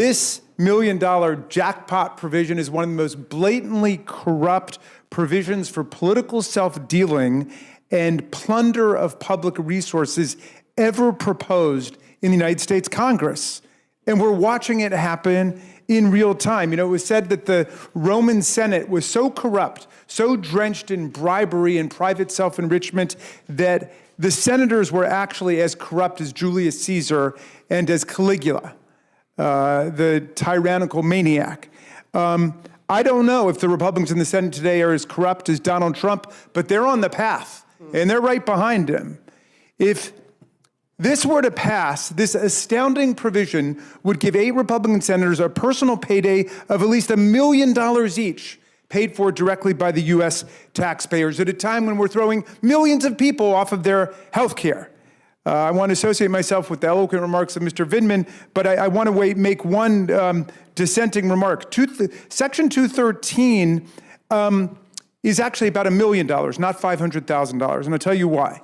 This $1 million jackpot provision is one of the most blatantly corrupt provisions for political self-dealing and plunder of public resources ever proposed in the United States Congress. And we're watching it happen in real time. You know, it was said that the Roman Senate was so corrupt, so drenched in bribery and private self-enrichment, that the senators were actually as corrupt as Julius Caesar and as Caligula, the tyrannical maniac. I don't know if the Republicans in the Senate today are as corrupt as Donald Trump, but they're on the path, and they're right behind him. If this were to pass, this astounding provision would give 8 Republican senators a personal payday of at least $1 million each, paid for directly by the U.S. taxpayers at a time when we're throwing millions of people off of their health care. I want to associate myself with the eloquent remarks of Mr. Vindman, but I want to make one dissenting remark. Section 213 is actually about $1 million, not $500,000, and I'll tell you why.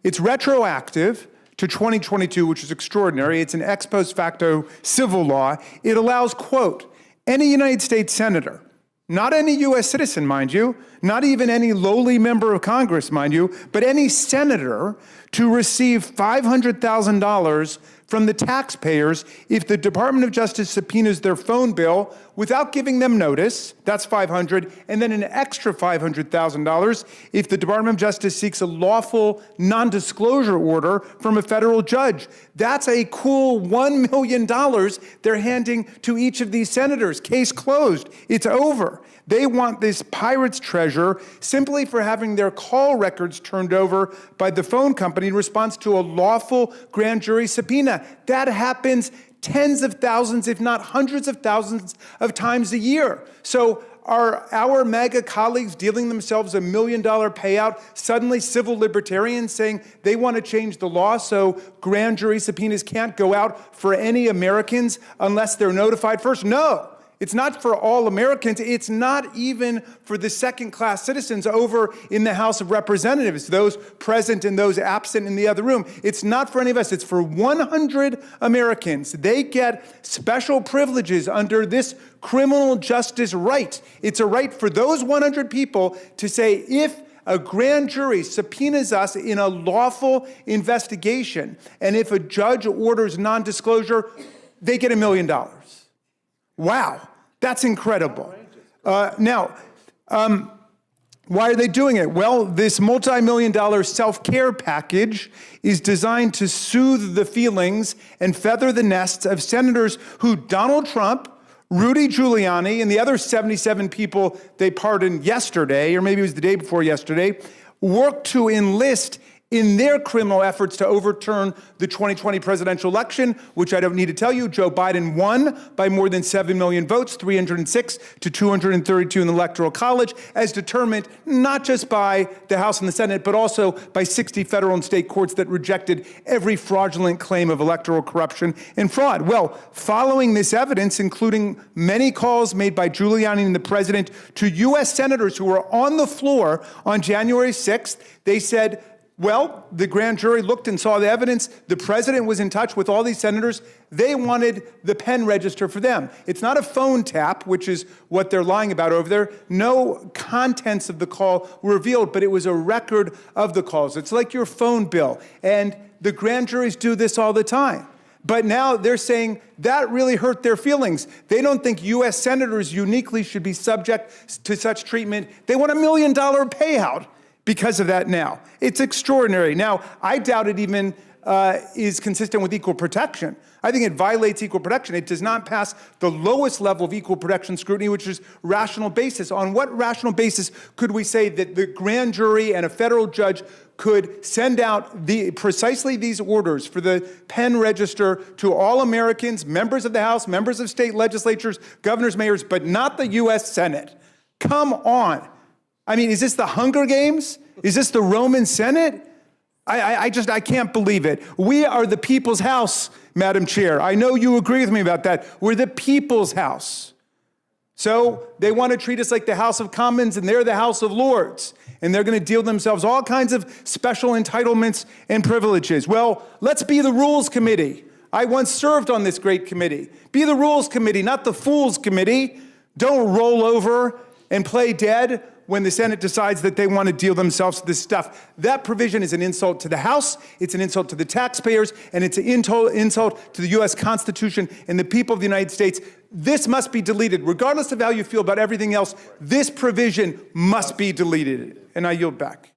It's retroactive to 2022, which is extraordinary. It's an ex post facto civil law. It allows, quote, any United States senator, not any U.S. citizen, mind you, not even any lowly member of Congress, mind you, but any senator to receive $500,000 from the taxpayers if the Department of Justice subpoenas their phone bill without giving them notice, that's $500,000, and then an extra $500,000 if the Department of Justice seeks a lawful non-disclosure order from a federal judge. That's a cool $1 million they're handing to each of these senators. Case closed. It's over. They want this pirate's treasure simply for having their call records turned over by the phone company in response to a lawful grand jury subpoena. That happens tens of thousands, if not hundreds of thousands of times a year. So are our MAGA colleagues dealing themselves $1 million payout, suddenly civil libertarians saying they want to change the law so grand jury subpoenas can't go out for any Americans unless they're notified first? No. It's not for all Americans. It's not even for the second-class citizens over in the House of Representatives, those present and those absent in the other room. It's not for any of us. It's for 100 Americans. They get special privileges under this criminal justice right. It's a right for those 100 people to say, if a grand jury subpoenas us in a lawful investigation, and if a judge orders non-disclosure, they get $1 million. Wow, that's incredible. Now, why are they doing it? Well, this multi-million-dollar self-care package is designed to soothe the feelings and feather the nests of senators who Donald Trump, Rudy Giuliani, and the other 77 people they pardoned yesterday, or maybe it was the day before yesterday, worked to enlist in their criminal efforts to overturn the 2020 presidential election, which I don't need to tell you, Joe Biden won by more than 7 million votes, 306 to 232 in the Electoral College, as determined not just by the House and the Senate, but also by 60 federal and state courts that rejected every fraudulent claim of electoral corruption and fraud. Well, following this evidence, including many calls made by Giuliani and the president to U.S. senators who were on the floor on January 6th, they said, well, the grand jury looked and saw the evidence. The president was in touch with all these senators. They wanted the pen register for them. It's not a phone tap, which is what they're lying about over there. No contents of the call were revealed, but it was a record of the calls. It's like your phone bill. And the grand juries do this all the time. But now they're saying that really hurt their feelings. They don't think U.S. senators uniquely should be subject to such treatment. They want $1 million payout because of that now. It's extraordinary. Now, I doubt it even is consistent with equal protection. I think it violates equal protection. It does not pass the lowest level of equal protection scrutiny, which is rational basis. On what rational basis could we say that the grand jury and a federal judge could send out precisely these orders for the pen register to all Americans, members of the House, members of state legislatures, governors, mayors, but not the U.S. Senate? Come on. I mean, is this the Hunger Games? Is this the Roman Senate? I can't believe it. We are the people's house, Madam Chair. I know you agree with me about that. We're the people's house. So they want to treat us like the House of Commons, and they're the House of Lords. And they're going to deal themselves all kinds of special entitlements and privileges. Well, let's be the Rules Committee. I once served on this great committee. Be the Rules Committee, not the Fools Committee. Don't roll over and play dead when the Senate decides that they want to deal themselves with this stuff. That provision is an insult to the House, it's an insult to the taxpayers, and it's an insult to the U.S. Constitution and the people of the United States. This must be deleted. Regardless of how you feel about everything else, this provision must be deleted. And I yield back.